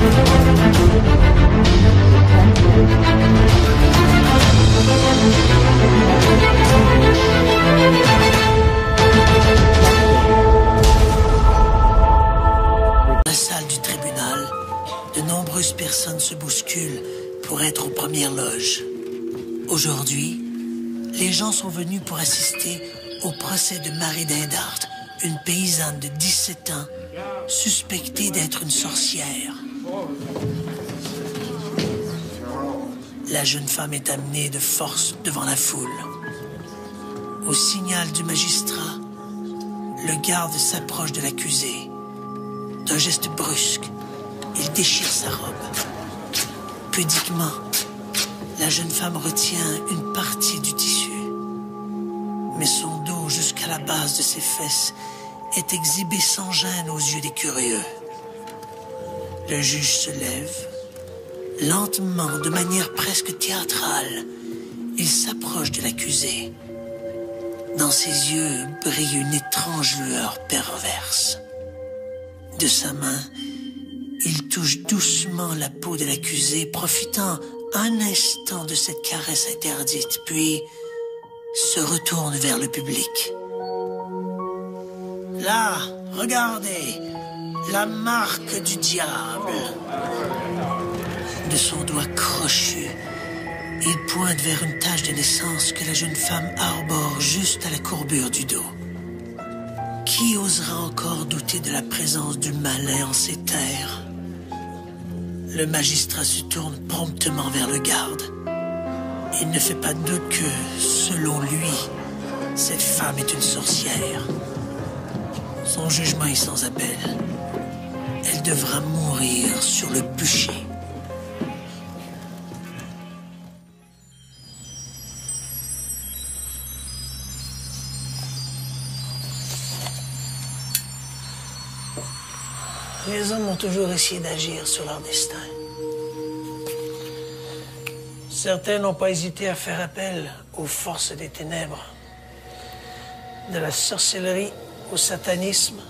Dans la salle du tribunal, de nombreuses personnes se bousculent pour être aux premières loges. Aujourd'hui, les gens sont venus pour assister au procès de Marie Dindart, une paysanne de 17 ans, suspectée d'être une sorcière. La jeune femme est amenée de force devant la foule. Au signal du magistrat, le garde s'approche de l'accusée. D'un geste brusque, il déchire sa robe. Pudiquement, la jeune femme retient une partie du tissu. Mais son dos jusqu'à la base de ses fesses est exhibé sans gêne aux yeux des curieux. Le juge se lève. Lentement, de manière presque théâtrale, il s'approche de l'accusé. Dans ses yeux brille une étrange lueur perverse. De sa main, il touche doucement la peau de l'accusé, profitant un instant de cette caresse interdite, puis se retourne vers le public. Là, regardez, la marque du diable. De son doigt crochu, il pointe vers une tache de naissance que la jeune femme arbore juste à la courbure du dos. Qui osera encore douter de la présence du malin en ces terres? Le magistrat se tourne promptement vers le garde. Il ne fait pas de doute que, selon lui, cette femme est une sorcière. Son jugement est sans appel. Elle devra mourir sur le bûcher. Les hommes ont toujours essayé d'agir sur leur destin. Certains n'ont pas hésité à faire appel aux forces des ténèbres, de la sorcellerie au satanisme.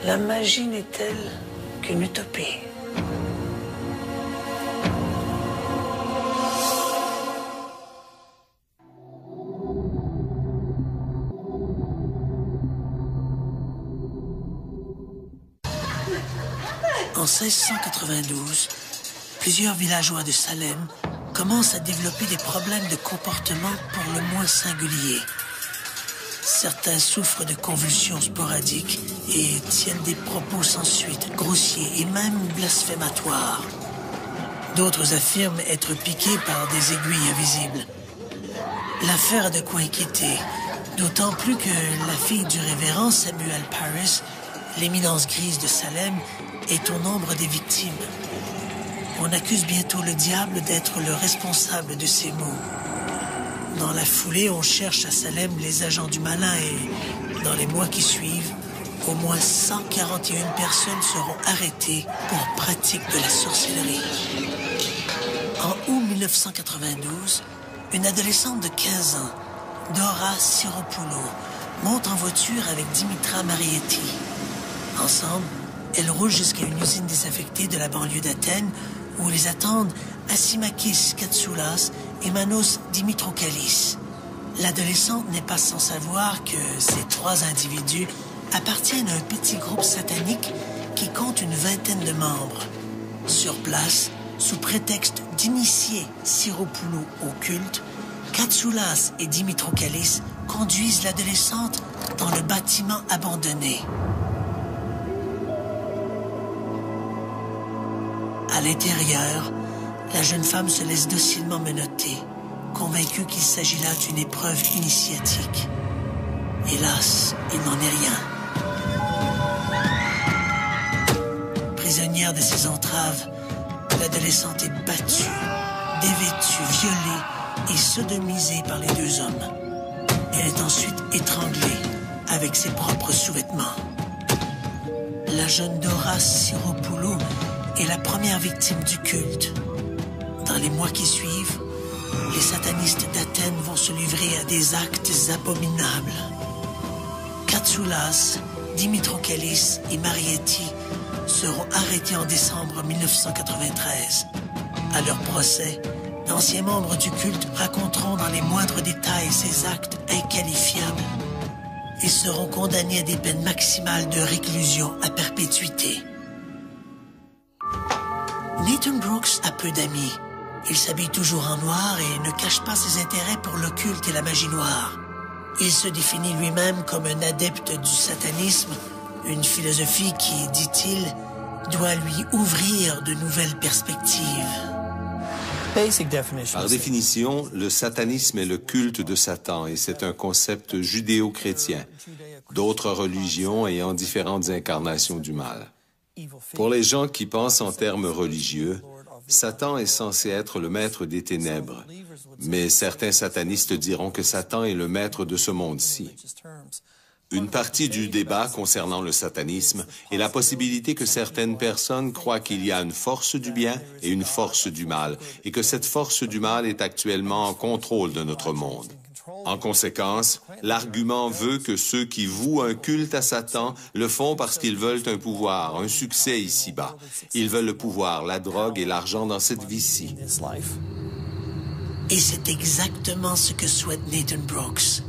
La magie n'est-elle qu'une utopie? En 1692, plusieurs villageois de Salem commencent à développer des problèmes de comportement pour le moins singuliers. Certains souffrent de convulsions sporadiques et tiennent des propos sans suite, grossiers et même blasphématoires. D'autres affirment être piqués par des aiguilles invisibles. L'affaire a de quoi inquiéter, d'autant plus que la fille du révérend Samuel Parris, l'éminence grise de Salem, est au nombre des victimes. On accuse bientôt le diable d'être le responsable de ces maux. Dans la foulée, on cherche à Salem les agents du malin et, dans les mois qui suivent, au moins 141 personnes seront arrêtées pour pratique de la sorcellerie. En août 1992, une adolescente de 15 ans, Dora Siropoulou, monte en voiture avec Dimitra Marietti. Ensemble, elles roulent jusqu'à une usine désaffectée de la banlieue d'Athènes où les attendent Assimakis Katsoulas et Manos Dimitrokalis. L'adolescente n'est pas sans savoir que ces trois individus appartiennent à un petit groupe satanique qui compte une vingtaine de membres. Sur place, sous prétexte d'initier Siropoulou au culte, Katsoulas et Dimitrokalis conduisent l'adolescente dans le bâtiment abandonné. À l'intérieur, la jeune femme se laisse docilement menotter, convaincue qu'il s'agit là d'une épreuve initiatique. Hélas, il n'en est rien. Prisonnière de ses entraves, l'adolescente est battue, dévêtue, violée et sodomisée par les deux hommes. Elle est ensuite étranglée avec ses propres sous-vêtements. La jeune Dora Siropoulou est la première victime du culte. Dans les mois qui suivent, les satanistes d'Athènes vont se livrer à des actes abominables. Katsoulas, Dimitrokalis et Marietti seront arrêtés en décembre 1993. À leur procès, d'anciens membres du culte raconteront dans les moindres détails ces actes inqualifiables. Ils seront condamnés à des peines maximales de réclusion à perpétuité. Nathan Brooks a peu d'amis. Il s'habille toujours en noir et ne cache pas ses intérêts pour l'occulte et la magie noire. Il se définit lui-même comme un adepte du satanisme, une philosophie qui, dit-il, doit lui ouvrir de nouvelles perspectives. Par définition, le satanisme est le culte de Satan et c'est un concept judéo-chrétien, d'autres religions ayant différentes incarnations du mal. Pour les gens qui pensent en termes religieux, Satan est censé être le maître des ténèbres, mais certains satanistes diront que Satan est le maître de ce monde-ci. Une partie du débat concernant le satanisme est la possibilité que certaines personnes croient qu'il y a une force du bien et une force du mal, et que cette force du mal est actuellement en contrôle de notre monde. En conséquence, l'argument veut que ceux qui vouent un culte à Satan le font parce qu'ils veulent un pouvoir, un succès ici-bas. Ils veulent le pouvoir, la drogue et l'argent dans cette vie-ci. Et c'est exactement ce que souhaite Nathan Brooks.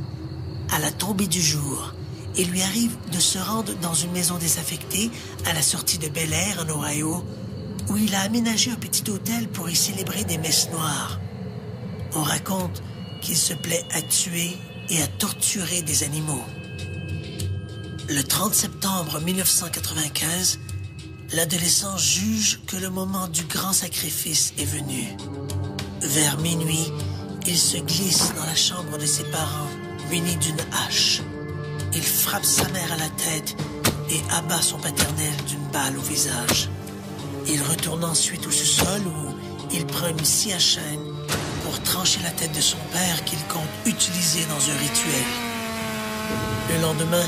À la tombée du jour, il lui arrive de se rendre dans une maison désaffectée à la sortie de Bel Air, en Ohio, où il a aménagé un petit hôtel pour y célébrer des messes noires. On raconte qu'il se plaît à tuer et à torturer des animaux. Le 30 septembre 1995, l'adolescent juge que le moment du grand sacrifice est venu. Vers minuit, il se glisse dans la chambre de ses parents, muni d'une hache. Il frappe sa mère à la tête et abat son paternel d'une balle au visage. Il retourne ensuite au sous-sol où il prend une scie à chaîne pour trancher la tête de son père qu'il compte utiliser dans un rituel. Le lendemain,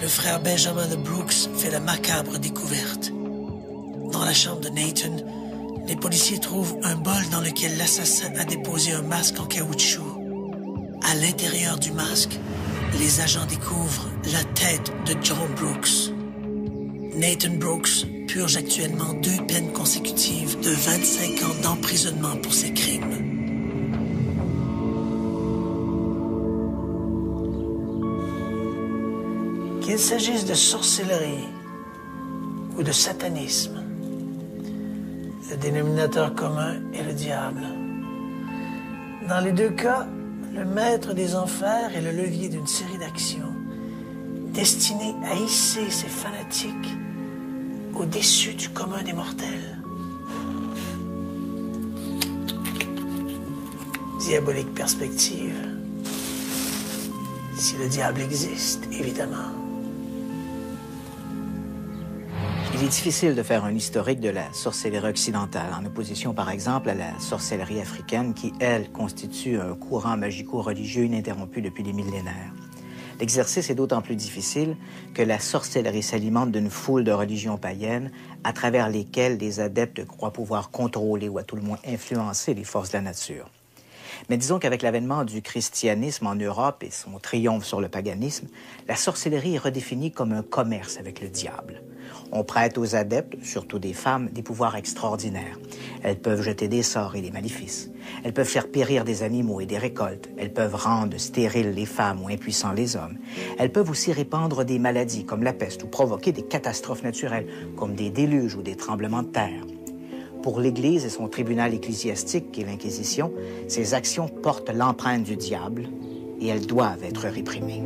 le frère Benjamin de Brooks fait la macabre découverte. Dans la chambre de Nathan, les policiers trouvent un bol dans lequel l'assassin a déposé un masque en caoutchouc. À l'intérieur du masque, les agents découvrent la tête de John Brooks. Nathan Brooks purge actuellement 2 peines consécutives de 25 ans d'emprisonnement pour ses crimes. Qu'il s'agisse de sorcellerie ou de satanisme, le dénominateur commun est le diable. Dans les 2 cas, le maître des enfers est le levier d'une série d'actions destinées à hisser ces fanatiques au-dessus du commun des mortels. Diabolique perspective. Si le diable existe, évidemment. Il est difficile de faire un historique de la sorcellerie occidentale, en opposition par exemple à la sorcellerie africaine qui, elle, constitue un courant magico-religieux ininterrompu depuis des millénaires. L'exercice est d'autant plus difficile que la sorcellerie s'alimente d'une foule de religions païennes à travers lesquelles les adeptes croient pouvoir contrôler ou à tout le moins influencer les forces de la nature. Mais disons qu'avec l'avènement du christianisme en Europe et son triomphe sur le paganisme, la sorcellerie est redéfinie comme un commerce avec le diable. On prête aux adeptes, surtout des femmes, des pouvoirs extraordinaires. Elles peuvent jeter des sorts et des maléfices. Elles peuvent faire périr des animaux et des récoltes. Elles peuvent rendre stériles les femmes ou impuissants les hommes. Elles peuvent aussi répandre des maladies comme la peste ou provoquer des catastrophes naturelles comme des déluges ou des tremblements de terre. Pour l'Église et son tribunal ecclésiastique, qui est l'Inquisition, ces actions portent l'empreinte du diable et elles doivent être réprimées.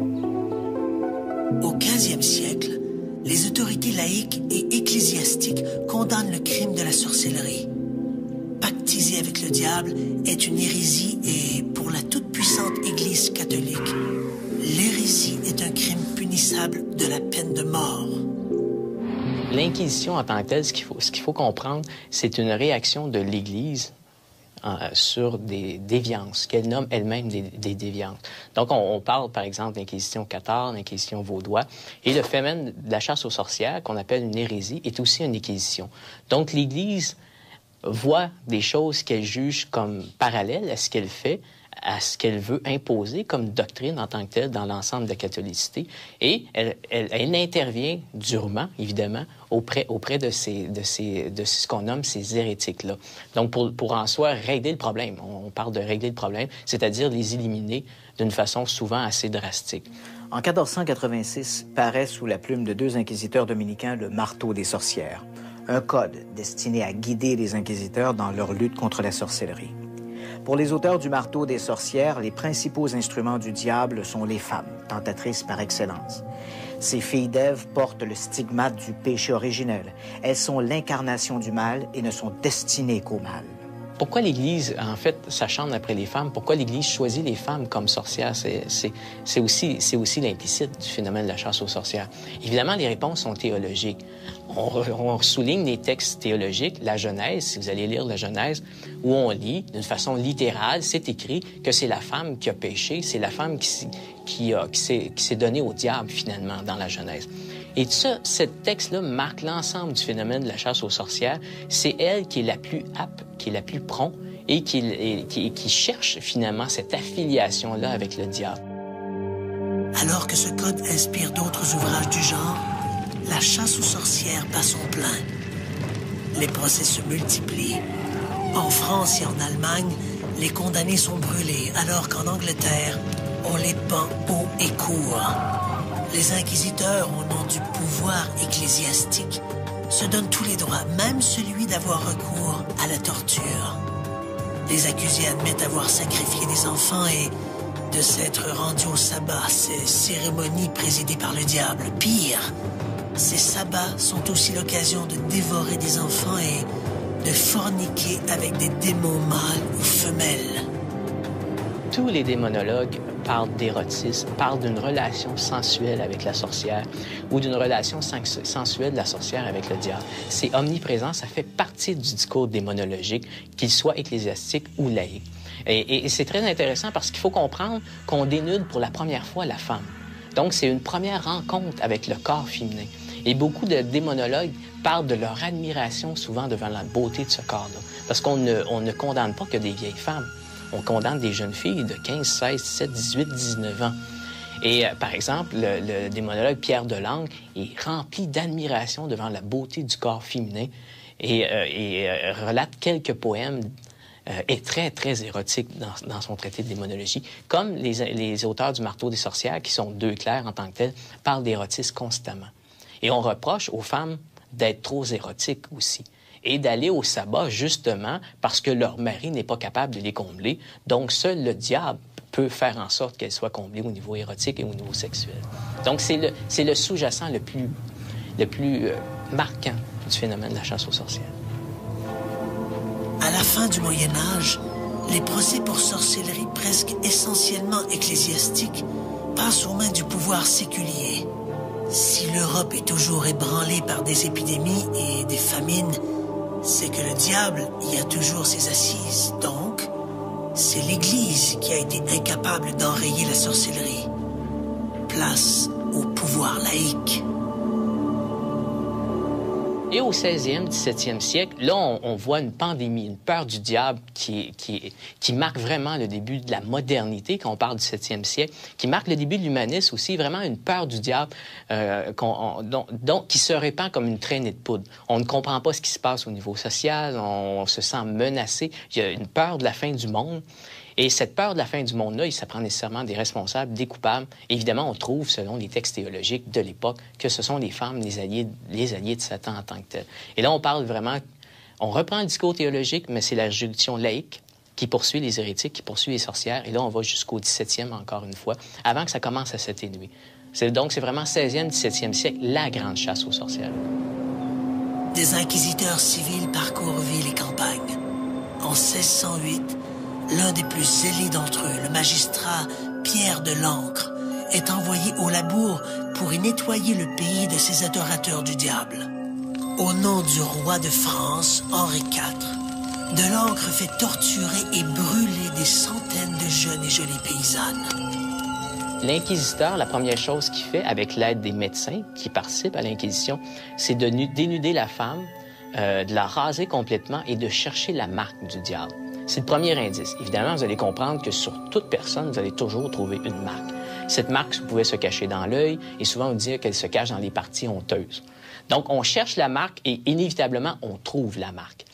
Au 15e siècle, les autorités laïques et ecclésiastiques condamnent le crime de la sorcellerie. Pactiser avec le diable est une hérésie et, pour la toute-puissante Église catholique, l'hérésie est un crime punissable de la peine de mort. L'Inquisition en tant que telle, ce qu'il faut comprendre, c'est une réaction de l'Église sur des déviances, qu'elle nomme elle-même des déviances. Donc, on parle, par exemple, d'Inquisition cathare, d'Inquisition vaudois, et le phénomène de la chasse aux sorcières, qu'on appelle une hérésie, est aussi une Inquisition. Donc, l'Église voit des choses qu'elle juge comme parallèles à ce qu'elle fait à ce qu'elle veut imposer comme doctrine en tant que telle dans l'ensemble de la catholicité. Et elle intervient durement, évidemment, auprès de ce qu'on nomme ces hérétiques-là. Donc, pour en soi régler le problème, on parle de régler le problème, c'est-à-dire les éliminer d'une façon souvent assez drastique. En 1486, paraît sous la plume de 2 inquisiteurs dominicains le Marteau des sorcières, un code destiné à guider les inquisiteurs dans leur lutte contre la sorcellerie. Pour les auteurs du Marteau des sorcières, les principaux instruments du diable sont les femmes, tentatrices par excellence. Ces filles d'Ève portent le stigmate du péché originel. Elles sont l'incarnation du mal et ne sont destinées qu'au mal. Pourquoi l'Église, en fait, s'acharne après les femmes? Pourquoi l'Église choisit les femmes comme sorcières? C'est aussi l'implicite du phénomène de la chasse aux sorcières. Évidemment, les réponses sont théologiques. On souligne les textes théologiques, la Genèse, si vous allez lire la Genèse, où on lit, d'une façon littérale, c'est écrit que c'est la femme qui a péché, c'est la femme qui s'est donnée au diable, finalement, dans la Genèse. Et ça, ce texte-là marque l'ensemble du phénomène de la chasse aux sorcières. C'est elle qui est la plus apte, qui est la plus prompte et qui cherche finalement cette affiliation-là avec le diable. Alors que ce code inspire d'autres ouvrages du genre, la chasse aux sorcières bat son plein. Les procès se multiplient. En France et en Allemagne, les condamnés sont brûlés, alors qu'en Angleterre, on les pend haut et court. Les inquisiteurs, au nom du pouvoir ecclésiastique, se donnent tous les droits, même celui d'avoir recours à la torture. Les accusés admettent avoir sacrifié des enfants et de s'être rendus au sabbat, ces cérémonies présidées par le diable. Pire, ces sabbats sont aussi l'occasion de dévorer des enfants et de forniquer avec des démons mâles ou femelles. Tous les démonologues parlent d'érotisme, parlent d'une relation sensuelle avec la sorcière ou d'une relation sensuelle de la sorcière avec le diable. C'est omniprésent, ça fait partie du discours démonologique, qu'il soit ecclésiastique ou laïque. Et c'est très intéressant parce qu'il faut comprendre qu'on dénude pour la première fois la femme. Donc, c'est une première rencontre avec le corps féminin. Et beaucoup de démonologues parlent de leur admiration souvent devant la beauté de ce corps-là. Parce qu'on ne condamne pas que des vieilles femmes. On condamne des jeunes filles de 15, 16, 17, 18, 19 ans. Et par exemple, le démonologue Pierre Delangle est rempli d'admiration devant la beauté du corps féminin et relate quelques poèmes est très, très érotique dans son traité de démonologie, comme les auteurs du Marteau des sorcières, qui sont 2 clercs en tant que tels, parlent d'érotisme constamment. Et on reproche aux femmes d'être trop érotiques aussi, et d'aller au sabbat, justement, parce que leur mari n'est pas capable de les combler. Donc, seul le diable peut faire en sorte qu'elles soient comblées au niveau érotique et au niveau sexuel. Donc, c'est le sous-jacent le plus marquant du phénomène de la chasse aux sorcières. À la fin du Moyen Âge, les procès pour sorcellerie presque essentiellement ecclésiastiques passent aux mains du pouvoir séculier. Si l'Europe est toujours ébranlée par des épidémies et des famines, c'est que le diable y a toujours ses assises. Donc, c'est l'Église qui a été incapable d'enrayer la sorcellerie. Place au pouvoir laïque. Et au 16e, 17e siècle, là, on voit une pandémie, une peur du diable qui marque vraiment le début de la modernité, quand on parle du 7e siècle, qui marque le début de l'humanisme aussi, vraiment une peur du diable qui se répand comme une traînée de poudre. On ne comprend pas ce qui se passe au niveau social, on se sent menacé, il y a une peur de la fin du monde. Et cette peur de la fin du monde-là, ça prend nécessairement des responsables, des coupables. Évidemment, on trouve, selon les textes théologiques de l'époque, que ce sont les femmes, les alliés de Satan en tant que tels. Et là, on parle vraiment... On reprend le discours théologique, mais c'est la juridiction laïque qui poursuit les hérétiques, qui poursuit les sorcières. Et là, on va jusqu'au 17e, encore une fois, avant que ça commence à s'atténuer. Donc, c'est vraiment 16e, 17e siècle, la grande chasse aux sorcières. Des inquisiteurs civils parcourent villes et campagnes. En 1608, l'un des plus zélés d'entre eux, le magistrat Pierre de l'Ancre, est envoyé au labour pour y nettoyer le pays de ses adorateurs du diable. Au nom du roi de France, Henri IV, de l'Ancre fait torturer et brûler des centaines de jeunes et jolies paysannes. L'inquisiteur, la première chose qu'il fait, avec l'aide des médecins qui participent à l'Inquisition, c'est de dénuder la femme, de la raser complètement et de chercher la marque du diable. C'est le premier indice. Évidemment, vous allez comprendre que sur toute personne, vous allez toujours trouver une marque. Cette marque pouvait se cacher dans l'œil et souvent on dit qu'elle se cache dans les parties honteuses. Donc, on cherche la marque et inévitablement, on trouve la marque.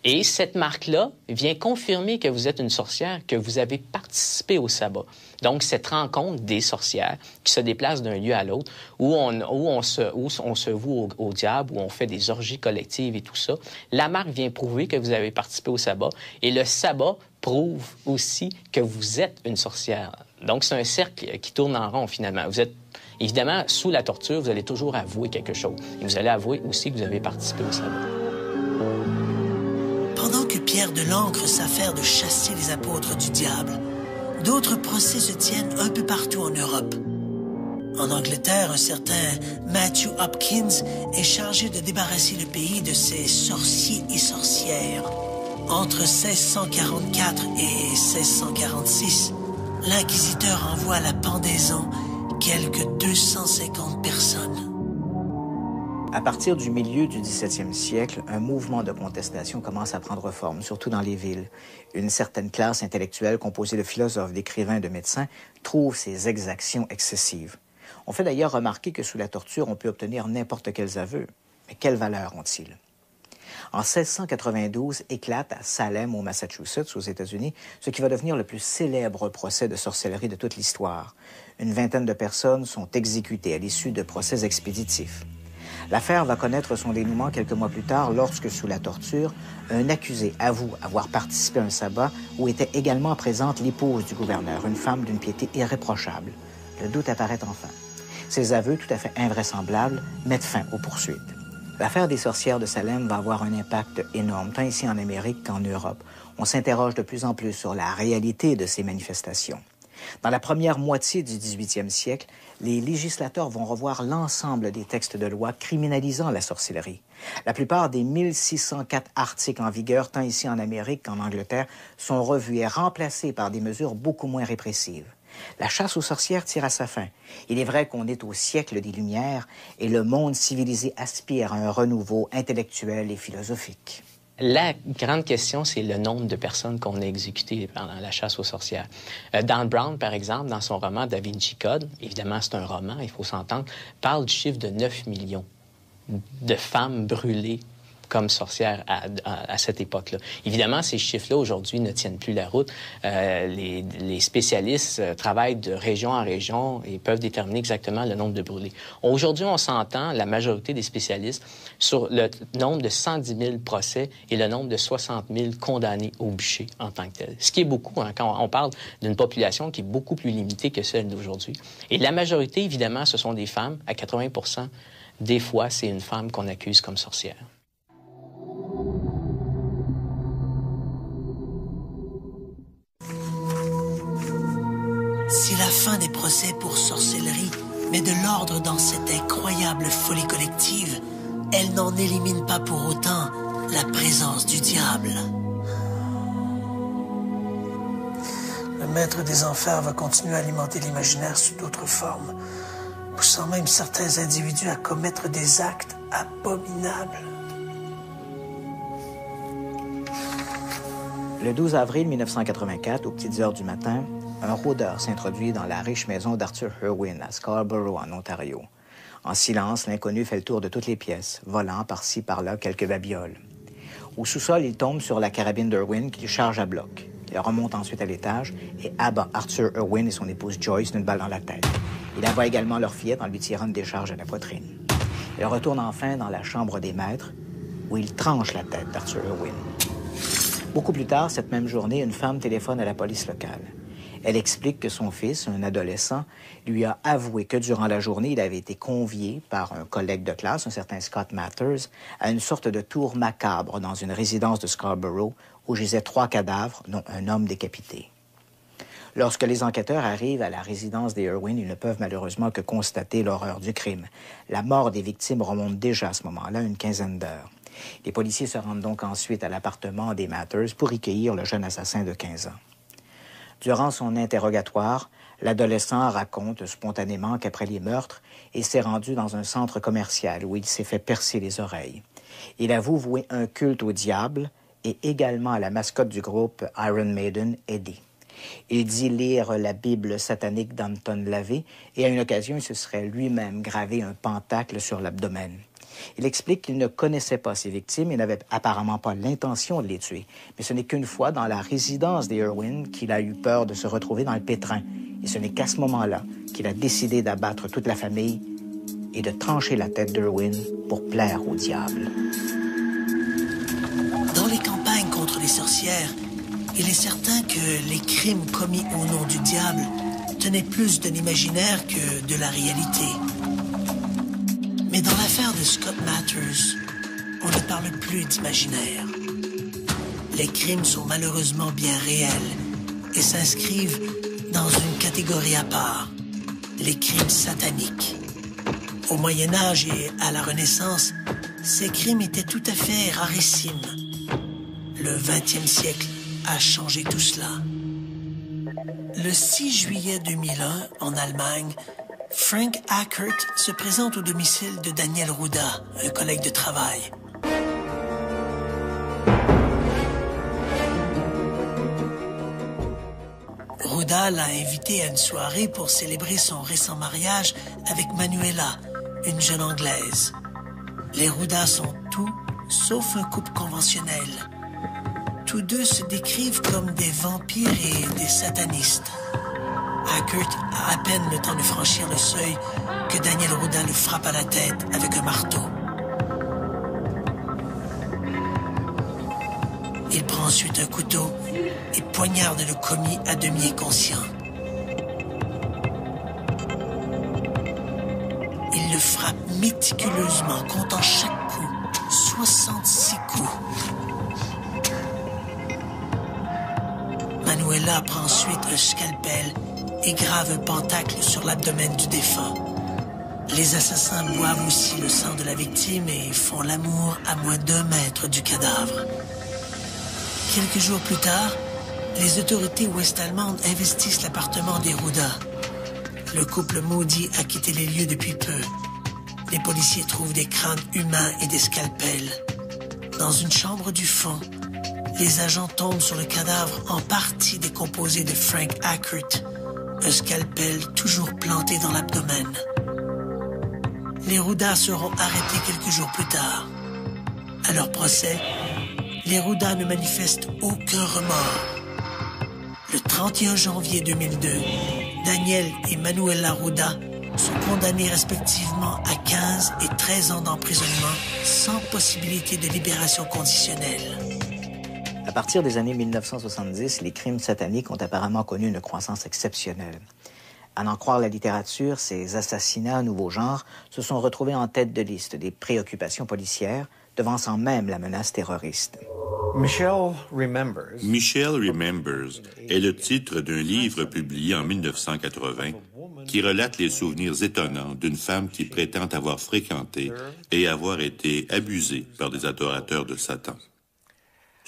Et cette marque-là vient confirmer que vous êtes une sorcière, que vous avez participé au sabbat. Donc, cette rencontre des sorcières qui se déplacent d'un lieu à l'autre, où on se voue au diable, où on fait des orgies collectives et tout ça, la marque vient prouver que vous avez participé au sabbat. Et le sabbat prouve aussi que vous êtes une sorcière. Donc, c'est un cercle qui tourne en rond, finalement. Vous êtes, évidemment, sous la torture, vous allez toujours avouer quelque chose. Et vous allez avouer aussi que vous avez participé au sabbat. Pendant que Pierre de Lancre s'affaire de chasser les apôtres du diable, d'autres procès se tiennent un peu partout en Europe. En Angleterre, un certain Matthew Hopkins est chargé de débarrasser le pays de ses sorciers et sorcières. Entre 1644 et 1646, l'inquisiteur envoie à la pendaison quelques 250 personnes. À partir du milieu du 17e siècle, un mouvement de contestation commence à prendre forme, surtout dans les villes. Une certaine classe intellectuelle composée de philosophes, d'écrivains et de médecins trouve ces exactions excessives. On fait d'ailleurs remarquer que sous la torture, on peut obtenir n'importe quels aveux. Mais quelle valeur ont-ils? En 1692, éclate à Salem, au Massachusetts, aux États-Unis, ce qui va devenir le plus célèbre procès de sorcellerie de toute l'histoire. Une vingtaine de personnes sont exécutées à l'issue de procès expéditifs. L'affaire va connaître son dénouement quelques mois plus tard lorsque, sous la torture, un accusé avoue avoir participé à un sabbat où était également présente l'épouse du gouverneur, une femme d'une piété irréprochable. Le doute apparaît enfin. Ces aveux, tout à fait invraisemblables, mettent fin aux poursuites. L'affaire des sorcières de Salem va avoir un impact énorme, tant ici en Amérique qu'en Europe. On s'interroge de plus en plus sur la réalité de ces manifestations. Dans la première moitié du 18e siècle, les législateurs vont revoir l'ensemble des textes de loi criminalisant la sorcellerie. La plupart des 1604 articles en vigueur, tant ici en Amérique qu'en Angleterre, sont revus et remplacés par des mesures beaucoup moins répressives. La chasse aux sorcières tire à sa fin. Il est vrai qu'on est au siècle des Lumières et le monde civilisé aspire à un renouveau intellectuel et philosophique. La grande question, c'est le nombre de personnes qu'on a exécutées pendant la chasse aux sorcières. Dan Brown, par exemple, dans son roman Da Vinci Code, évidemment c'est un roman, il faut s'entendre, parle du chiffre de 9 millions de femmes brûlées comme sorcières à cette époque-là. Évidemment, ces chiffres-là, aujourd'hui, ne tiennent plus la route. Les spécialistes travaillent de région en région et peuvent déterminer exactement le nombre de brûlés. Aujourd'hui, on s'entend, la majorité des spécialistes, sur le nombre de 110 000 procès et le nombre de 60 000 condamnés au bûcher en tant que tel. Ce qui est beaucoup, hein, quand on parle d'une population qui est beaucoup plus limitée que celle d'aujourd'hui. Et la majorité, évidemment, ce sont des femmes. À 80 % des fois, c'est une femme qu'on accuse comme sorcière. Si la fin des procès pour sorcellerie met de l'ordre dans cette incroyable folie collective, elle n'en élimine pas pour autant la présence du diable. Le maître des enfers va continuer à alimenter l'imaginaire sous d'autres formes, poussant même certains individus à commettre des actes abominables. Le 12 avril 1984, aux petites heures du matin, un rôdeur s'introduit dans la riche maison d'Arthur Irwin à Scarborough, en Ontario. En silence, l'inconnu fait le tour de toutes les pièces, volant par-ci, par-là quelques babioles. Au sous-sol, il tombe sur la carabine d'Irwin qu'il charge à bloc. Il remonte ensuite à l'étage et abat Arthur Irwin et son épouse Joyce d'une balle dans la tête. Il abat également leur fillette en lui tirant une décharge à la poitrine. Il retourne enfin dans la chambre des maîtres où il tranche la tête d'Arthur Irwin. Beaucoup plus tard, cette même journée, une femme téléphone à la police locale. Elle explique que son fils, un adolescent, lui a avoué que durant la journée, il avait été convié par un collègue de classe, un certain Scott Matters, à une sorte de tour macabre dans une résidence de Scarborough où gisaient 3 cadavres, dont un homme décapité. Lorsque les enquêteurs arrivent à la résidence des Irwin, ils ne peuvent malheureusement que constater l'horreur du crime. La mort des victimes remonte déjà à ce moment-là une quinzaine d'heures. Les policiers se rendent donc ensuite à l'appartement des Matters pour y cueillir le jeune assassin de 15 ans. Durant son interrogatoire, l'adolescent raconte spontanément qu'après les meurtres, il s'est rendu dans un centre commercial où il s'est fait percer les oreilles. Il avoue vouer un culte au diable et également à la mascotte du groupe Iron Maiden, Eddie. Il dit lire la Bible satanique d'Anton LaVey et à une occasion, il se serait lui-même gravé un pentacle sur l'abdomen. Il explique qu'il ne connaissait pas ses victimes et n'avait apparemment pas l'intention de les tuer. Mais ce n'est qu'une fois dans la résidence des Irwin qu'il a eu peur de se retrouver dans le pétrin. Et ce n'est qu'à ce moment-là qu'il a décidé d'abattre toute la famille et de trancher la tête d'Irwin pour plaire au diable. Dans les campagnes contre les sorcières, il est certain que les crimes commis au nom du diable tenaient plus de l'imaginaire que de la réalité. Mais dans l'affaire de Scott Mathers, on ne parle plus d'imaginaire. Les crimes sont malheureusement bien réels et s'inscrivent dans une catégorie à part, les crimes sataniques. Au Moyen Âge et à la Renaissance, ces crimes étaient tout à fait rarissimes. Le 20e siècle a changé tout cela. Le 6 juillet 2001, en Allemagne, Frank Ackert se présente au domicile de Daniel Ruda, un collègue de travail. Ruda l'a invité à une soirée pour célébrer son récent mariage avec Manuela, une jeune Anglaise. Les Ruda sont tout sauf un couple conventionnel. Tous deux se décrivent comme des vampires et des satanistes. Ackert a à peine le temps de franchir le seuil que Daniel Ruda le frappe à la tête avec un marteau. Il prend ensuite un couteau et poignarde le commis à demi inconscient. Il le frappe méticuleusement, comptant chaque coup, 66 coups. Manuela prend ensuite un scalpel et grave un pentacle sur l'abdomen du défunt. Les assassins boivent aussi le sang de la victime et font l'amour à moins d'1 mètre du cadavre. Quelques jours plus tard, les autorités ouest-allemandes investissent l'appartement des Ruda. Le couple maudit a quitté les lieux depuis peu. Les policiers trouvent des crânes humains et des scalpels. Dans une chambre du fond, les agents tombent sur le cadavre en partie décomposé de Frank Ackert, un scalpel toujours planté dans l'abdomen. Les Ruda seront arrêtés quelques jours plus tard. À leur procès, les Ruda ne manifestent aucun remords. Le 31 janvier 2002, Daniel et Manuela Ruda sont condamnés respectivement à 15 et 13 ans d'emprisonnement sans possibilité de libération conditionnelle. À partir des années 1970, les crimes sataniques ont apparemment connu une croissance exceptionnelle. À n'en croire la littérature, ces assassinats nouveau genre se sont retrouvés en tête de liste des préoccupations policières, devançant même la menace terroriste. Michelle Remembers est le titre d'un livre publié en 1980 qui relate les souvenirs étonnants d'une femme qui prétend avoir fréquenté et avoir été abusée par des adorateurs de Satan.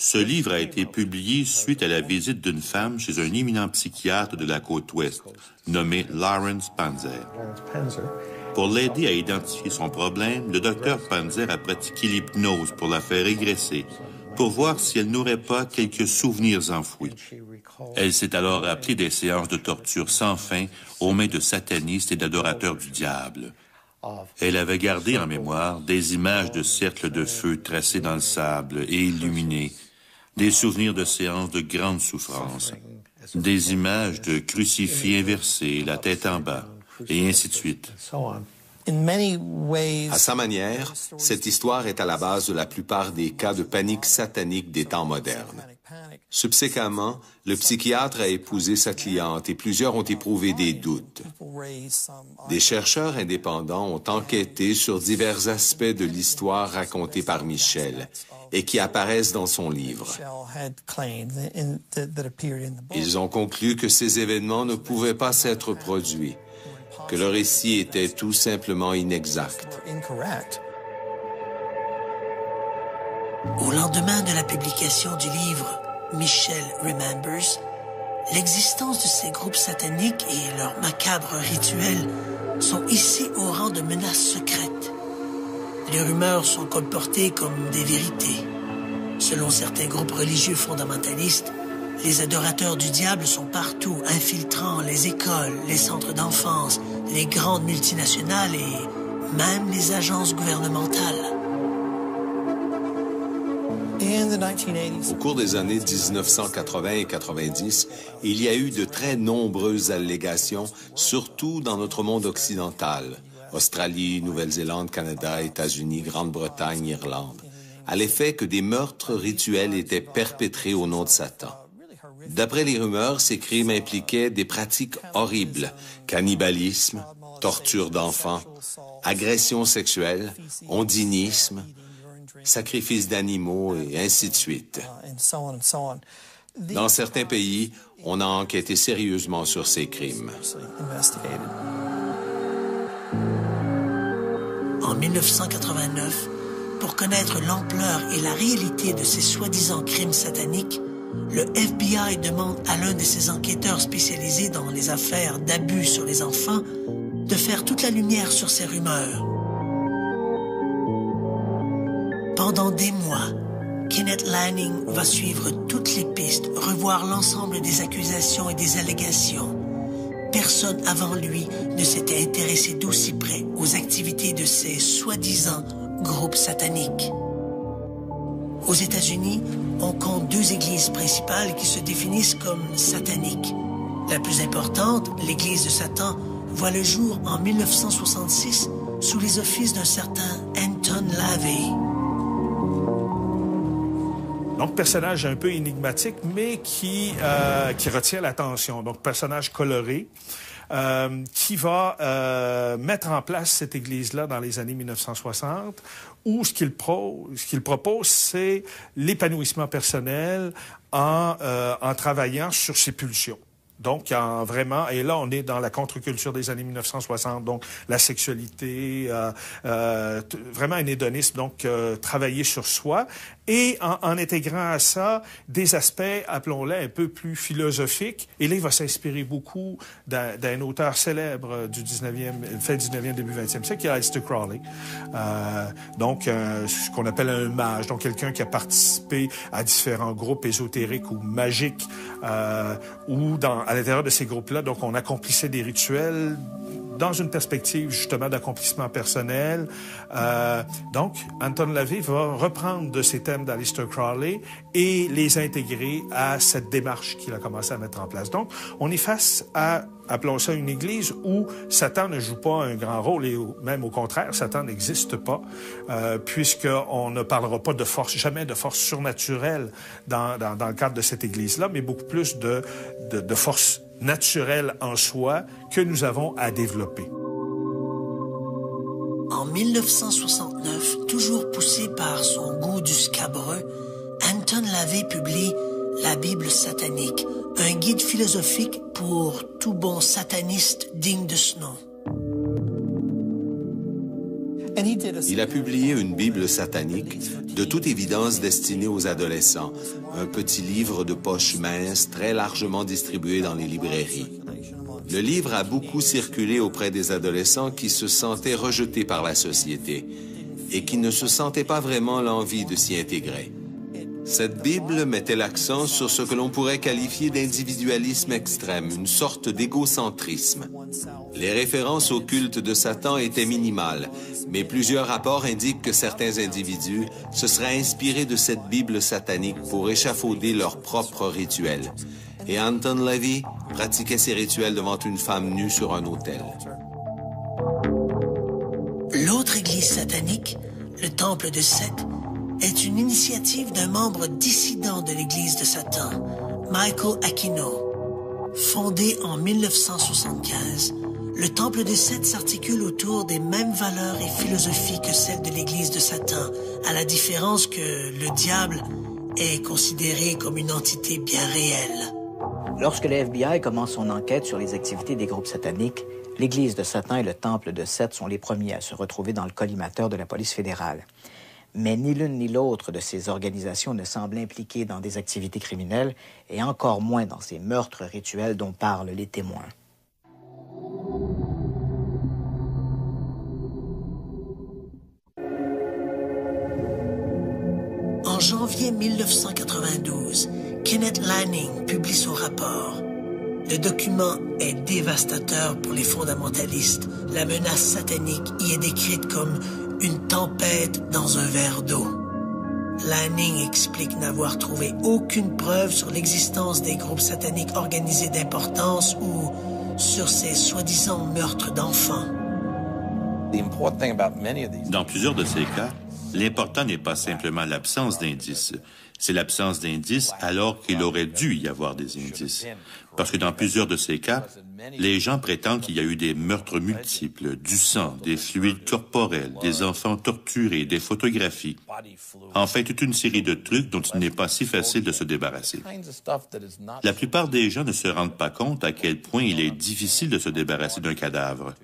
Ce livre a été publié suite à la visite d'une femme chez un éminent psychiatre de la côte ouest, nommé Lawrence Panzer. Pour l'aider à identifier son problème, le docteur Panzer a pratiqué l'hypnose pour la faire régresser, pour voir si elle n'aurait pas quelques souvenirs enfouis. Elle s'est alors rappelée des séances de torture sans fin aux mains de satanistes et d'adorateurs du diable. Elle avait gardé en mémoire des images de cercles de feu tracés dans le sable et illuminés, des souvenirs de séances de grande souffrance, des images de crucifix inversés, la tête en bas, et ainsi de suite. À sa manière, cette histoire est à la base de la plupart des cas de panique satanique des temps modernes. Subséquemment, le psychiatre a épousé sa cliente et plusieurs ont éprouvé des doutes. Des chercheurs indépendants ont enquêté sur divers aspects de l'histoire racontée par Michel et qui apparaissent dans son livre. Ils ont conclu que ces événements ne pouvaient pas s'être produits, que le récit était tout simplement inexact. Au lendemain de la publication du livre Michel Remembers, l'existence de ces groupes sataniques et leurs macabres rituels sont hissés au rang de menaces secrètes. Les rumeurs sont colportées comme des vérités. Selon certains groupes religieux fondamentalistes, les adorateurs du diable sont partout, infiltrant les écoles, les centres d'enfance, les grandes multinationales et même les agences gouvernementales. Au cours des années 1980 et 90, il y a eu de très nombreuses allégations, surtout dans notre monde occidental, Australie, Nouvelle-Zélande, Canada, États-Unis, Grande-Bretagne, Irlande, à l'effet que des meurtres rituels étaient perpétrés au nom de Satan. D'après les rumeurs, ces crimes impliquaient des pratiques horribles, cannibalisme, torture d'enfants, agression sexuelle, ondinisme, sacrifice d'animaux et ainsi de suite. Dans certains pays, on a enquêté sérieusement sur ces crimes. En 1989, pour connaître l'ampleur et la réalité de ces soi-disant crimes sataniques, le FBI demande à l'un de ses enquêteurs spécialisés dans les affaires d'abus sur les enfants de faire toute la lumière sur ces rumeurs. Pendant des mois, Kenneth Lanning va suivre toutes les pistes, revoir l'ensemble des accusations et des allégations. Personne avant lui ne s'était intéressé d'aussi près aux activités de ces soi-disant groupes sataniques. Aux États-Unis, on compte 2 églises principales qui se définissent comme sataniques. La plus importante, l'église de Satan, voit le jour en 1966 sous les offices d'un certain Anton LaVey. Donc, personnage un peu énigmatique, mais qui retient l'attention. Donc, personnage coloré, qui va mettre en place cette église-là dans les années 1960, où ce qu'il propose, c'est l'épanouissement personnel en travaillant sur ses pulsions. Donc, et là, on est dans la contre-culture des années 1960, donc la sexualité, vraiment un hédonisme, donc travailler sur soi, et en intégrant à ça des aspects, appelons-les, un peu plus philosophiques. Et là, il va s'inspirer beaucoup d'un auteur célèbre du 19e, fin 19e, début 20e siècle, qui est Aleister Crowley. Donc, ce qu'on appelle un mage, donc quelqu'un qui a participé à différents groupes ésotériques ou magiques, ou à l'intérieur de ces groupes-là, donc on accomplissait des rituels dans une perspective justement d'accomplissement personnel. Donc, Anton LaVey va reprendre de ces thèmes d'Aleister Crowley et les intégrer à cette démarche qu'il a commencé à mettre en place. Donc, on est face à, appelons ça une église où Satan ne joue pas un grand rôle et même au contraire, Satan n'existe pas, puisqu'on ne parlera pas de force, jamais de force surnaturelle dans le cadre de cette église-là, mais beaucoup plus de force naturelle en soi que nous avons à développer. En 1969, toujours poussé par son goût du scabreux, Anton LaVey publie La Bible satanique, un guide philosophique pour tout bon sataniste digne de ce nom. Il a publié une Bible satanique, de toute évidence destinée aux adolescents, un petit livre de poche mince très largement distribué dans les librairies. Le livre a beaucoup circulé auprès des adolescents qui se sentaient rejetés par la société et qui ne se sentaient pas vraiment l'envie de s'y intégrer. Cette Bible mettait l'accent sur ce que l'on pourrait qualifier d'individualisme extrême, une sorte d'égocentrisme. Les références au culte de Satan étaient minimales, mais plusieurs rapports indiquent que certains individus se seraient inspirés de cette Bible satanique pour échafauder leurs propres rituels. Et Anton LaVey pratiquait ses rituels devant une femme nue sur un autel. L'autre église satanique, le Temple de Seth, est une initiative d'un membre dissident de l'Église de Satan, Michael Aquino. Fondé en 1975, le Temple de Seth s'articule autour des mêmes valeurs et philosophies que celles de l'Église de Satan, à la différence que le diable est considéré comme une entité bien réelle. Lorsque le FBI commence son enquête sur les activités des groupes sataniques, l'Église de Satan et le Temple de Seth sont les premiers à se retrouver dans le collimateur de la police fédérale. Mais ni l'une ni l'autre de ces organisations ne semble impliquée dans des activités criminelles et encore moins dans ces meurtres rituels dont parlent les témoins. En janvier 1992, Kenneth Lanning publie son rapport. Le document est dévastateur pour les fondamentalistes. La menace satanique y est décrite comme une tempête dans un verre d'eau. Lanning explique n'avoir trouvé aucune preuve sur l'existence des groupes sataniques organisés d'importance ou sur ces soi-disant meurtres d'enfants. Dans plusieurs de ces cas, l'important n'est pas simplement l'absence d'indices, c'est l'absence d'indices alors qu'il aurait dû y avoir des indices. Parce que dans plusieurs de ces cas, les gens prétendent qu'il y a eu des meurtres multiples, du sang, des fluides corporels, des enfants torturés, des photographies. Enfin, toute une série de trucs dont il n'est pas si facile de se débarrasser. La plupart des gens ne se rendent pas compte à quel point il est difficile de se débarrasser d'un cadavre.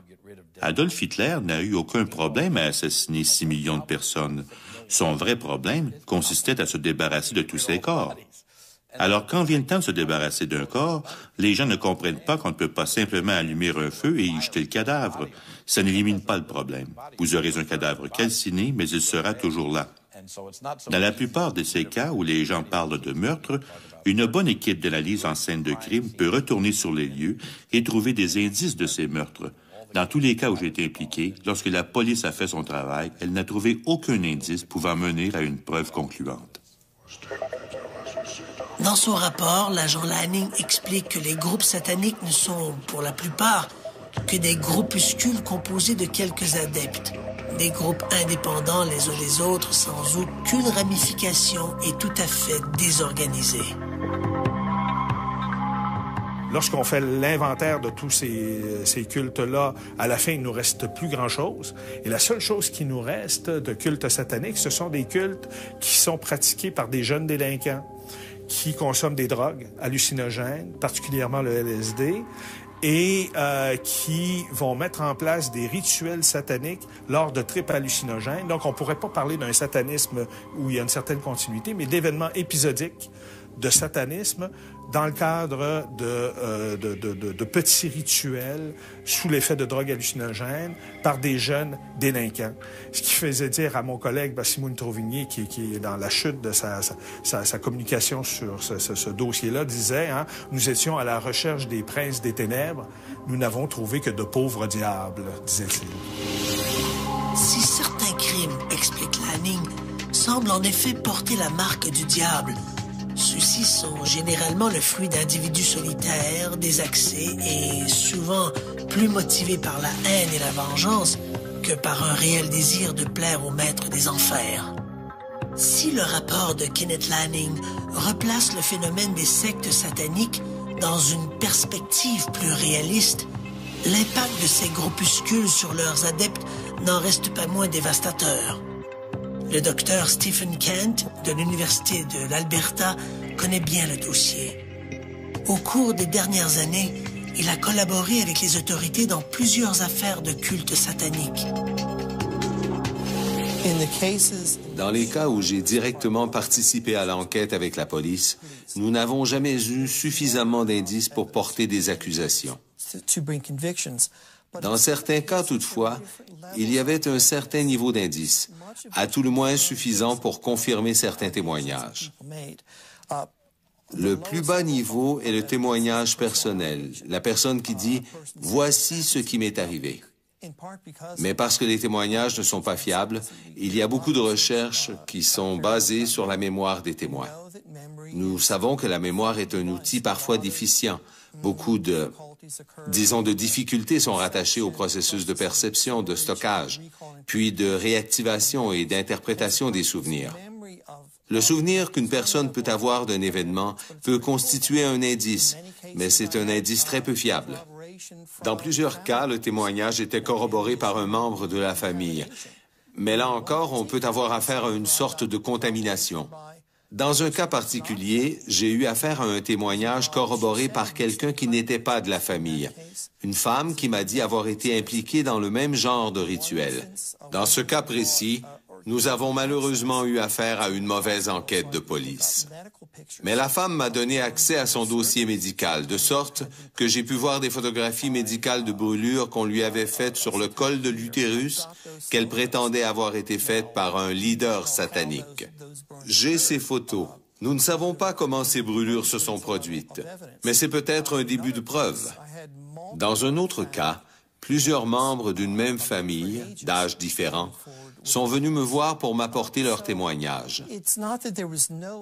Adolf Hitler n'a eu aucun problème à assassiner 6 millions de personnes. Son vrai problème consistait à se débarrasser de tous ses corps. Alors, quand vient le temps de se débarrasser d'un corps, les gens ne comprennent pas qu'on ne peut pas simplement allumer un feu et y jeter le cadavre. Ça n'élimine pas le problème. Vous aurez un cadavre calciné, mais il sera toujours là. Dans la plupart de ces cas où les gens parlent de meurtre, une bonne équipe d'analyse en scène de crime peut retourner sur les lieux et trouver des indices de ces meurtres. Dans tous les cas où j'ai été impliqué, lorsque la police a fait son travail, elle n'a trouvé aucun indice pouvant mener à une preuve concluante. Dans son rapport, l'agent Lanning explique que les groupes sataniques ne sont, pour la plupart, que des groupuscules composés de quelques adeptes. Des groupes indépendants les uns des autres, sans aucune ramification et tout à fait désorganisés. Lorsqu'on fait l'inventaire de tous ces cultes-là, à la fin, il ne nous reste plus grand-chose. Et la seule chose qui nous reste de cultes sataniques, ce sont des cultes qui sont pratiqués par des jeunes délinquants qui consomment des drogues hallucinogènes, particulièrement le LSD, et qui vont mettre en place des rituels sataniques lors de tripes hallucinogènes. Donc, on ne pourrait pas parler d'un satanisme où il y a une certaine continuité, mais d'événements épisodiques de satanisme dans le cadre de petits rituels sous l'effet de drogues hallucinogènes par des jeunes délinquants. Ce qui faisait dire à mon collègue Bassimoun Tauvigny, qui est dans la chute de sa communication sur ce dossier-là, disait, hein, « Nous étions à la recherche des princes des ténèbres. Nous n'avons trouvé que de pauvres diables, » disait-il. Si certains crimes, explique Lanning, semblent en effet porter la marque du diable, ceux-ci sont généralement le fruit d'individus solitaires, désaxés et souvent plus motivés par la haine et la vengeance que par un réel désir de plaire au maître des enfers. Si le rapport de Kenneth Lanning replace le phénomène des sectes sataniques dans une perspective plus réaliste, l'impact de ces groupuscules sur leurs adeptes n'en reste pas moins dévastateur. Le docteur Stephen Kent, de l'Université de l'Alberta, connaît bien le dossier. Au cours des dernières années, il a collaboré avec les autorités dans plusieurs affaires de culte satanique. Dans les cas où j'ai directement participé à l'enquête avec la police, nous n'avons jamais eu suffisamment d'indices pour porter des accusations. Dans certains cas, toutefois, il y avait un certain niveau d'indices, à tout le moins suffisant pour confirmer certains témoignages. Le plus bas niveau est le témoignage personnel, la personne qui dit « Voici ce qui m'est arrivé ». Mais parce que les témoignages ne sont pas fiables, il y a beaucoup de recherches qui sont basées sur la mémoire des témoins. Nous savons que la mémoire est un outil parfois déficient. Beaucoup de difficultés sont rattachées au processus de perception, de stockage, puis de réactivation et d'interprétation des souvenirs. Le souvenir qu'une personne peut avoir d'un événement peut constituer un indice, mais c'est un indice très peu fiable. Dans plusieurs cas, le témoignage était corroboré par un membre de la famille. Mais là encore, on peut avoir affaire à une sorte de contamination. Dans un cas particulier, j'ai eu affaire à un témoignage corroboré par quelqu'un qui n'était pas de la famille. Une femme qui m'a dit avoir été impliquée dans le même genre de rituel. Dans ce cas précis, Nous avons malheureusement eu affaire à une mauvaise enquête de police. Mais la femme m'a donné accès à son dossier médical, de sorte que j'ai pu voir des photographies médicales de brûlures qu'on lui avait faites sur le col de l'utérus, qu'elle prétendait avoir été faites par un leader satanique. J'ai ces photos. Nous ne savons pas comment ces brûlures se sont produites, mais c'est peut-être un début de preuve. Dans un autre cas, plusieurs membres d'une même famille, d'âges différents, sont venus me voir pour m'apporter leur témoignage.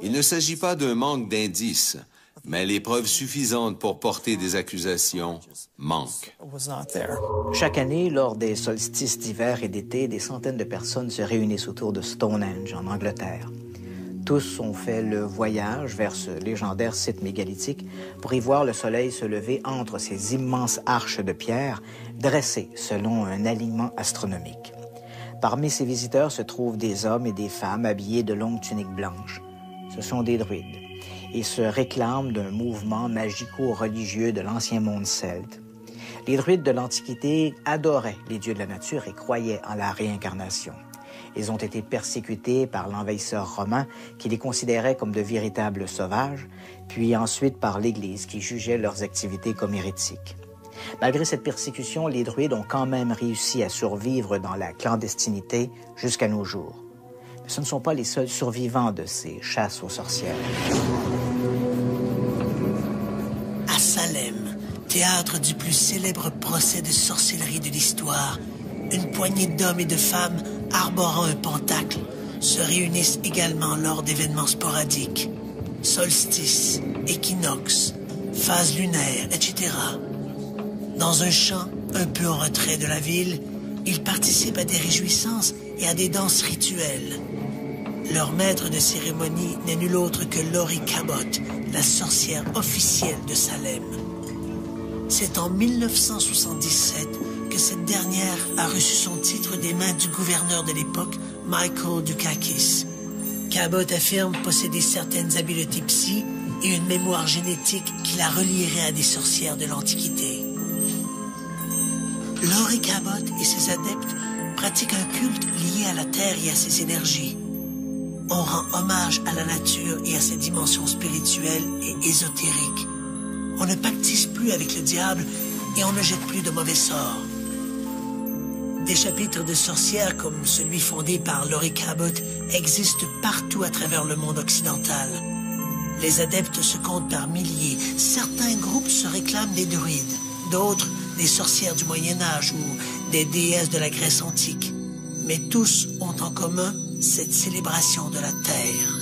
Il ne s'agit pas d'un manque d'indices, mais les preuves suffisantes pour porter des accusations manquent. Chaque année, lors des solstices d'hiver et d'été, des centaines de personnes se réunissent autour de Stonehenge, en Angleterre. Tous ont fait le voyage vers ce légendaire site mégalithique pour y voir le soleil se lever entre ces immenses arches de pierre dressées selon un alignement astronomique. Parmi ces visiteurs se trouvent des hommes et des femmes habillés de longues tuniques blanches. Ce sont des druides et se réclament d'un mouvement magico-religieux de l'ancien monde celte. Les druides de l'Antiquité adoraient les dieux de la nature et croyaient en la réincarnation. Ils ont été persécutés par l'envahisseur romain qui les considérait comme de véritables sauvages, puis ensuite par l'Église qui jugeait leurs activités comme hérétiques. Malgré cette persécution, les druides ont quand même réussi à survivre dans la clandestinité jusqu'à nos jours. Mais ce ne sont pas les seuls survivants de ces chasses aux sorcières. À Salem, théâtre du plus célèbre procès de sorcellerie de l'histoire, une poignée d'hommes et de femmes arborant un pentacle se réunissent également lors d'événements sporadiques. Solstice, équinoxe, phase lunaire, etc. Dans un champ un peu en retrait de la ville, ils participent à des réjouissances et à des danses rituelles. Leur maître de cérémonie n'est nul autre que Laurie Cabot, la sorcière officielle de Salem. C'est en 1977 que cette dernière a reçu son titre des mains du gouverneur de l'époque, Michael Dukakis. Cabot affirme posséder certaines habiletés psy et une mémoire génétique qui la relierait à des sorcières de l'Antiquité. Laurie Cabot et ses adeptes pratiquent un culte lié à la Terre et à ses énergies. On rend hommage à la nature et à ses dimensions spirituelles et ésotériques. On ne pactise plus avec le diable et on ne jette plus de mauvais sorts. Des chapitres de sorcières comme celui fondé par Laurie Cabot existent partout à travers le monde occidental. Les adeptes se comptent par milliers. Certains groupes se réclament des druides, d'autres des sorcières du Moyen-Âge ou des déesses de la Grèce antique. Mais tous ont en commun cette célébration de la Terre.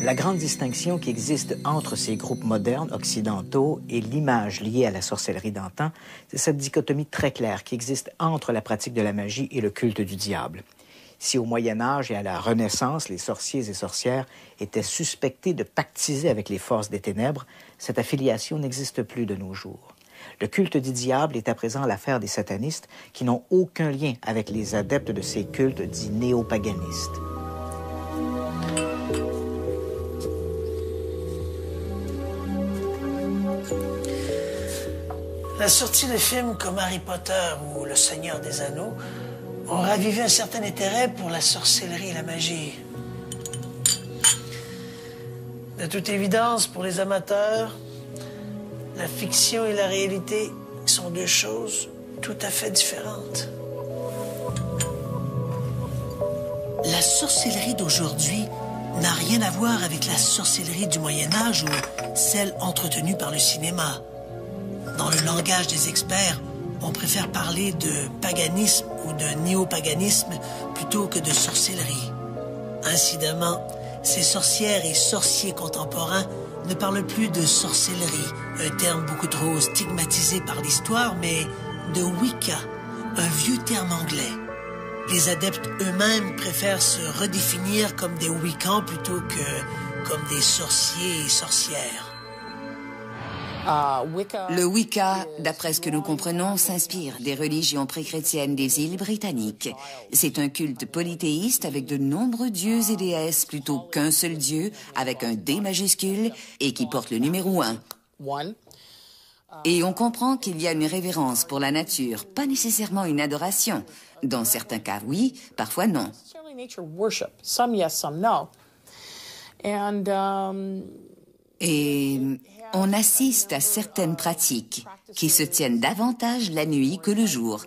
La grande distinction qui existe entre ces groupes modernes occidentaux et l'image liée à la sorcellerie d'antan, c'est cette dichotomie très claire qui existe entre la pratique de la magie et le culte du diable. Si au Moyen Âge et à la Renaissance, les sorciers et sorcières étaient suspectés de pactiser avec les forces des ténèbres, cette affiliation n'existe plus de nos jours. Le culte du diable est à présent l'affaire des satanistes qui n'ont aucun lien avec les adeptes de ces cultes dits néopaganistes. La sortie de films comme Harry Potter ou Le Seigneur des Anneaux ont ravivé un certain intérêt pour la sorcellerie et la magie. De toute évidence, pour les amateurs, la fiction et la réalité sont deux choses tout à fait différentes. La sorcellerie d'aujourd'hui n'a rien à voir avec la sorcellerie du Moyen-Âge ou celle entretenue par le cinéma. Dans le langage des experts, on préfère parler de paganisme ou de néopaganisme plutôt que de sorcellerie. Incidemment, ces sorcières et sorciers contemporains ne parlent plus de sorcellerie, un terme beaucoup trop stigmatisé par l'histoire, mais de Wicca, un vieux terme anglais. Les adeptes eux-mêmes préfèrent se redéfinir comme des Wiccans plutôt que comme des sorciers et sorcières. Le Wicca, d'après ce que nous comprenons, s'inspire des religions pré-chrétiennes des îles britanniques. C'est un culte polythéiste avec de nombreux dieux et déesses plutôt qu'un seul dieu avec un D majuscule et qui porte le numéro 1. Et on comprend qu'il y a une révérence pour la nature, pas nécessairement une adoration. Dans certains cas, oui, parfois non. Et on assiste à certaines pratiques qui se tiennent davantage la nuit que le jour.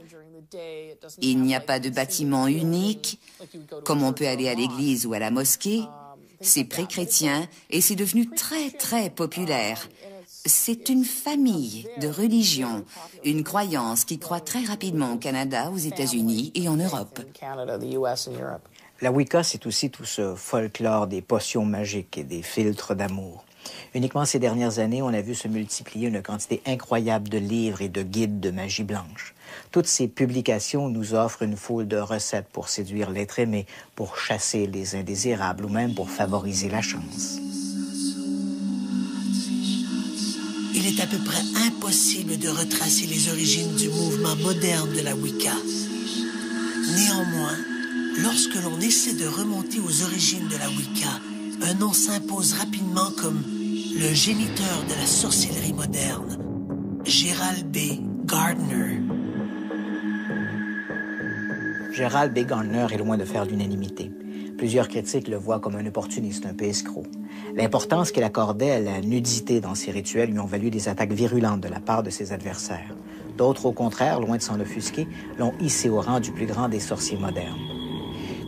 Il n'y a pas de bâtiment unique, comme on peut aller à l'église ou à la mosquée. C'est pré-chrétien et c'est devenu très, très populaire. C'est une famille de religions, une croyance qui croît très rapidement au Canada, aux États-Unis et en Europe. La Wicca, c'est aussi tout ce folklore des potions magiques et des filtres d'amour. Uniquement ces dernières années, on a vu se multiplier une quantité incroyable de livres et de guides de magie blanche. Toutes ces publications nous offrent une foule de recettes pour séduire l'être aimé, pour chasser les indésirables ou même pour favoriser la chance. Il est à peu près impossible de retracer les origines du mouvement moderne de la Wicca. Néanmoins, lorsque l'on essaie de remonter aux origines de la Wicca, un nom s'impose rapidement comme le géniteur de la sorcellerie moderne, Gerald B. Gardner. Gerald B. Gardner est loin de faire l'unanimité. Plusieurs critiques le voient comme un opportuniste, un peu escroc. L'importance qu'il accordait à la nudité dans ses rituels lui ont valu des attaques virulentes de la part de ses adversaires. D'autres, au contraire, loin de s'en offusquer, l'ont hissé au rang du plus grand des sorciers modernes.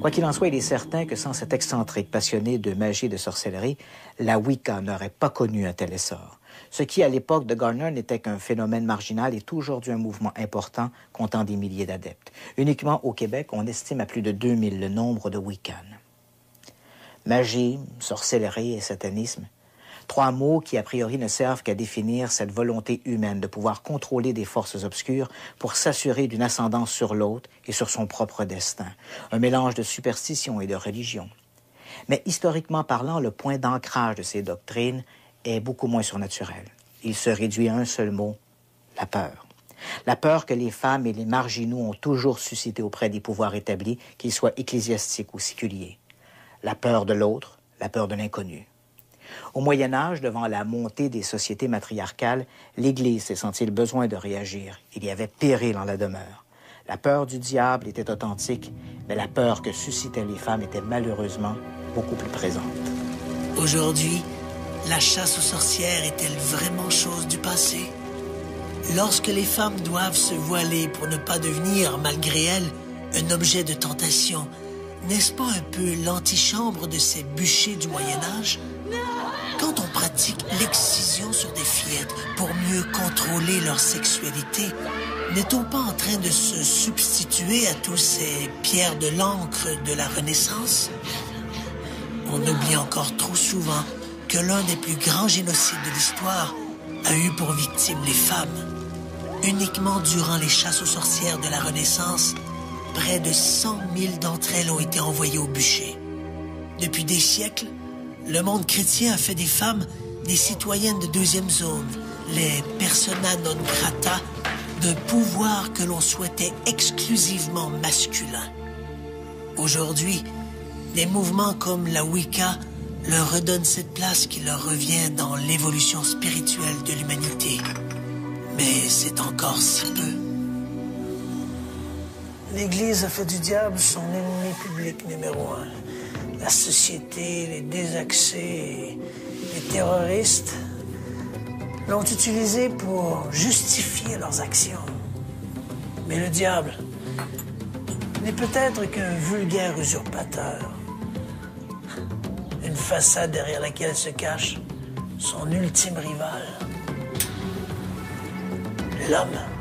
Quoi qu'il en soit, il est certain que sans cet excentrique passionné de magie et de sorcellerie, la Wicca n'aurait pas connu un tel essor. Ce qui, à l'époque de Gardner, n'était qu'un phénomène marginal est aujourd'hui un mouvement important comptant des milliers d'adeptes. Uniquement au Québec, on estime à plus de 2000 le nombre de Wiccans. Magie, sorcellerie et satanisme, trois mots qui, a priori, ne servent qu'à définir cette volonté humaine de pouvoir contrôler des forces obscures pour s'assurer d'une ascendance sur l'autre et sur son propre destin. Un mélange de superstition et de religion. Mais historiquement parlant, le point d'ancrage de ces doctrines est beaucoup moins surnaturel. Il se réduit à un seul mot, la peur. La peur que les femmes et les marginaux ont toujours suscité auprès des pouvoirs établis, qu'ils soient ecclésiastiques ou séculiers. La peur de l'autre, la peur de l'inconnu. Au Moyen Âge, devant la montée des sociétés matriarcales, l'Église s'est senti le besoin de réagir. Il y avait péril en la demeure. La peur du diable était authentique, mais la peur que suscitaient les femmes était malheureusement beaucoup plus présente. Aujourd'hui, la chasse aux sorcières est-elle vraiment chose du passé? Lorsque les femmes doivent se voiler pour ne pas devenir, malgré elles, un objet de tentation, n'est-ce pas un peu l'antichambre de ces bûchers du Moyen-Âge? Quand on pratique l'excision sur des fillettes pour mieux contrôler leur sexualité, n'est-on pas en train de se substituer à tous ces pierres de l'encre de la Renaissance? On oublie encore trop souvent que l'un des plus grands génocides de l'histoire a eu pour victime les femmes. Uniquement durant les chasses aux sorcières de la Renaissance, près de 100 000 d'entre elles ont été envoyées au bûcher. Depuis des siècles, le monde chrétien a fait des femmes des citoyennes de deuxième zone, les persona non grata, d'un pouvoir que l'on souhaitait exclusivement masculin. Aujourd'hui, des mouvements comme la Wicca leur redonnent cette place qui leur revient dans l'évolution spirituelle de l'humanité. Mais c'est encore si peu. L'Église a fait du diable son ennemi public numéro 1. La société, les désaxés, les terroristes l'ont utilisé pour justifier leurs actions. Mais le diable n'est peut-être qu'un vulgaire usurpateur. Une façade derrière laquelle se cache son ultime rival, l'homme.